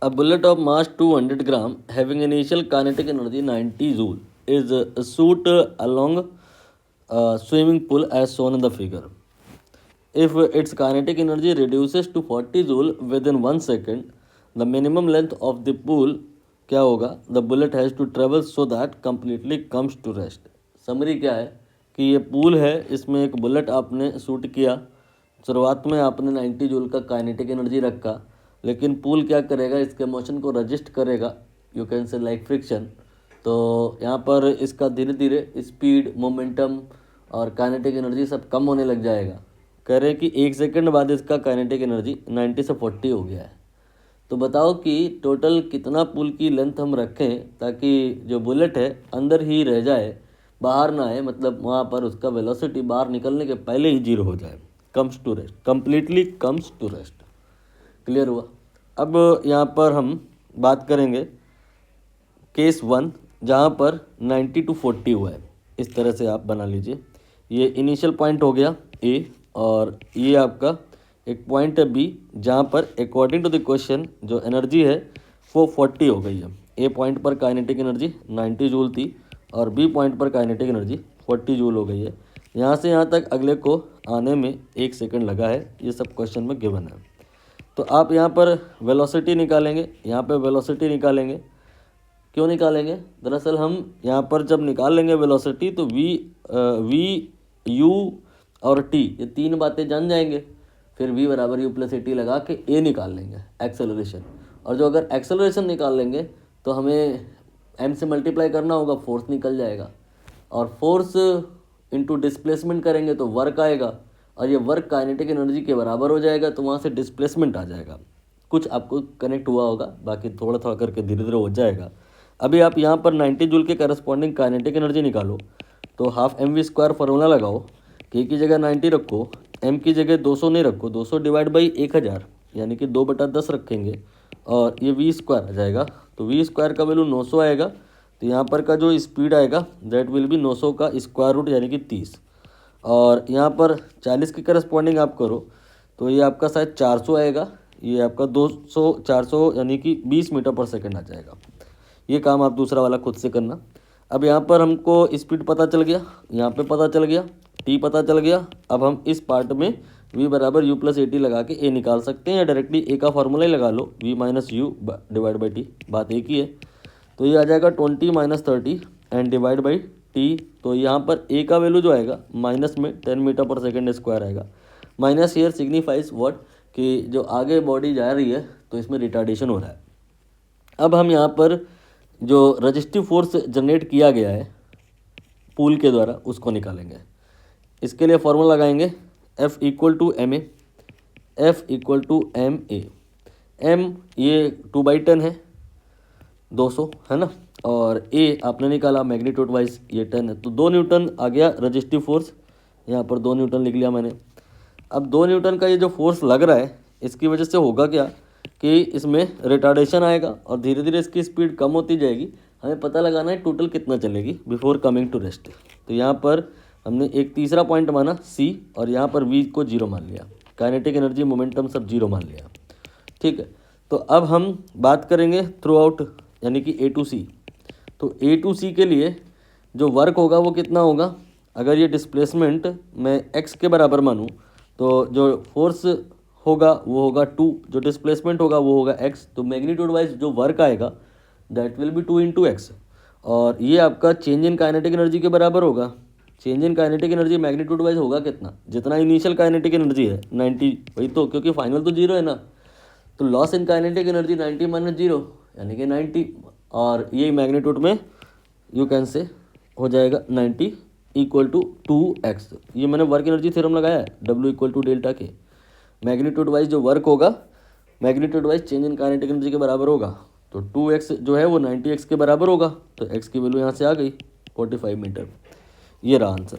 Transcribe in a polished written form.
A bullet of mass 200 gram having initial kinetic energy 90 joule is shoot along a swimming pool as shown in the figure. If its kinetic energy reduces to 40 joule within 1 second, the minimum length of the pool क्या होगा? The bullet has to travel so that completely comes to rest. Summary क्या है कि ये pool है, इसमें एक bullet आपने शूट किया, शुरुआत में आपने 90 जूल का काइनेटिक एनर्जी रखा, लेकिन पूल क्या करेगा, इसके मोशन को रजिस्ट करेगा, you can say like friction. तो यहाँ पर इसका धीरे धीरे स्पीड, मोमेंटम और काइनेटिक एनर्जी सब कम होने लग जाएगा। कह रहे हैं कि 1 सेकंड बाद इसका काइनेटिक एनर्जी 90 से 40 हो गया है। तो बताओ कि टोटल कितना पूल की लेंथ हम रखें ताकि जो बुलेट है अंदर ही रह जाए, बाहर ना आए, मतलब वहाँ पर उसका वेलोसिटी बाहर निकलने के पहले ही 0 हो जाए, comes to rest, completely comes to rest. Clear हुआ? अब यहाँ पर हम बात करेंगे केस 1 जहाँ पर 90 to 40 हुआ है। इस तरह से आप बना लीजिए, ये इनिशियल पॉइंट हो गया ए और ये आपका एक पॉइंट है बी जहाँ पर अकॉर्डिंग टू द क्वेश्चन जो एनर्जी है वो 40 हो गई है। ए पॉइंट पर काइनेटिक एनर्जी 90 जूल थी और बी पॉइंट पर काइनेटिक एनर्जी 40 जूल हो गई है। यहाँ से यहाँ तक अगले को आने में 1 सेकंड लगा है, ये सब क्वेश्चन में गिवन है। तो आप यहाँ पर वेलोसिटी निकालेंगे, यहाँ पर वेलोसिटी निकालेंगे। क्यों निकालेंगे? दरअसल हम यहाँ पर जब निकाल लेंगे वेलोसिटी तो वी यू और टी ये 3 बातें जान जाएंगे, फिर v बराबर यू प्लस ए टी लगा के a निकाल लेंगे एक्सेलरेशन। और जो अगर एक्सेलरेशन निकाल लेंगे तो हमें m से मल्टीप्लाई करना होगा, फोर्स निकल जाएगा, और फोर्स इनटू डिस्प्लेसमेंट करेंगे तो वर्क आएगा, और ये वर्क काइनेटिक एनर्जी के बराबर हो जाएगा, तो वहाँ से डिस्प्लेसमेंट आ जाएगा। कुछ आपको कनेक्ट हुआ होगा, बाकी थोड़ा थोड़ा करके धीरे धीरे हो जाएगा। अभी आप यहाँ पर 90 जूल के करस्पॉन्डिंग काइनेटिक एनर्जी निकालो, तो हाफ mv² फार्मूला लगाओ, k की जगह 90 रखो, m की जगह 200 नहीं रखो, 200 डिवाइड बाई 1000 यानी कि 2/10 रखेंगे, और ये v² आ जाएगा। तो v² का वैल्यू 900 आएगा, तो यहाँ पर का जो स्पीड आएगा दैट विल बी 900 का स्क्वायर रूट यानी कि 30, और यहाँ पर 40 की करस्पॉन्डिंग आप करो तो ये आपका शायद 400 आएगा, ये आपका 400 यानी कि 20 मीटर पर सेकेंड आ जाएगा। ये काम आप दूसरा वाला खुद से करना। अब यहाँ पर हमको स्पीड पता चल गया, यहाँ पे पता चल गया, टी पता चल गया। अब हम इस पार्ट में v बराबर यू प्लस ए टी लगा के a निकाल सकते हैं, या डायरेक्टली a का फार्मूला ही लगा लो, v minus you divide by T, बात एक ही है। तो ये आ जाएगा 20 minus 30 and divide by T. तो यहाँ पर a का वैल्यू जो आएगा माइनस में 10 मीटर पर सेकेंड स्क्वायर आएगा। माइनस हेयर सिग्निफाइज व्हाट, कि जो आगे बॉडी जा रही है तो इसमें रिटार्डेशन हो रहा है। अब हम यहाँ पर जो रजिस्टिव फोर्स जनरेट किया गया है पूल के द्वारा उसको निकालेंगे। इसके लिए फॉर्मूला लगाएंगे F equal to m a, f equal to m a. M ये 2/10 है, 200 है ना, और ए आपने निकाला मैग्नीट्यूड वाइज ये 10 है, तो 2 न्यूटन आ गया रजिस्टिव फोर्स। यहाँ पर 2 न्यूटन लिख लिया मैंने। अब 2 न्यूटन का ये जो फोर्स लग रहा है इसकी वजह से होगा क्या कि इसमें रिटार्डेशन आएगा और धीरे धीरे इसकी स्पीड कम होती जाएगी। हमें पता लगाना है टोटल कितना चलेगी बिफोर कमिंग टू रेस्ट। तो यहाँ पर हमने एक तीसरा पॉइंट माना सी, और यहाँ पर v को 0 मान लिया, काइनेटिक एनर्जी मोमेंटम सब 0 मान लिया। ठीक है, तो अब हम बात करेंगे थ्रू आउट यानी कि A to C। तो A to C के लिए जो वर्क होगा वो कितना होगा? अगर ये डिस्प्लेसमेंट मैं x के बराबर मानूँ तो जो फोर्स होगा वो होगा 2, जो डिस्प्लेसमेंट होगा वो होगा x, तो मैग्नीट्यूड वाइज जो वर्क आएगा that will be 2 into x, और ये आपका चेंज इन काइनेटिक एनर्जी के बराबर होगा। Change in kinetic energy magnitude wise होगा कितना? जितना इनिशियल काइनेटिक एनर्जी है 90, वही तो, क्योंकि फाइनल तो 0 है ना, तो loss in kinetic energy 90 minus 0 यानी कि 90, और ये मैग्नीट्यूड में यू कैन से हो जाएगा 90 इक्वल टू 2x। ये मैंने वर्क एनर्जी थ्योरम लगाया है, W इक्वल टू डेल्टा के। मैग्नीट्यूड वाइज जो वर्क होगा magnitude wise change in kinetic energy के बराबर होगा, तो 2x जो है वो 90x के बराबर होगा, तो x की वैल्यू यहाँ से आ गई 45 मीटर। ये रहा आंसर।